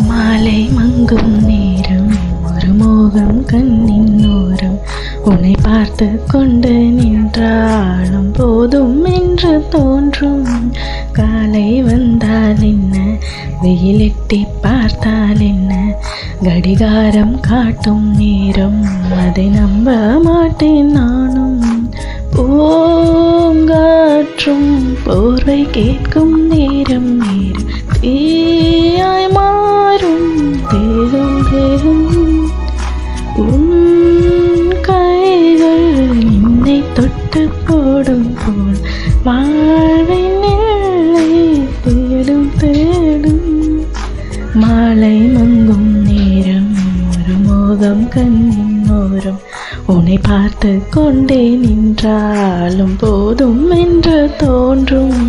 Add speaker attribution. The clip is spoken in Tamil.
Speaker 1: மாலை மங்கும் நேரம் ஒரு மோகம் கண்ணின் ஓரம் உன்னை பார்த்து கொண்டு நின்றாலும் போதும் என்று தோன்றும். காலை வந்தால் என்ன, வெயிலெட்டி பார்த்தால் என்ன, கடிகாரம் காட்டும் நேரம் அதை நம்ப மாட்டேன் நானும். பூங்காற்றும் போர்வை கேட்கும் நேரம் நேரம் தீயாய் மாறும் தேகம் தேகம். உன் கைகள் என்னை தொட்டு போடும் போல் வாழ்வின் எல்லை தேடும் தேடும். மாலை மங்கும் நேரம் ஒரு மோகம் கண்ணின் ஓரம் உன்னை பார்த்து கொண்டே நின்றாலும் போதும் என்று தோன்றும்.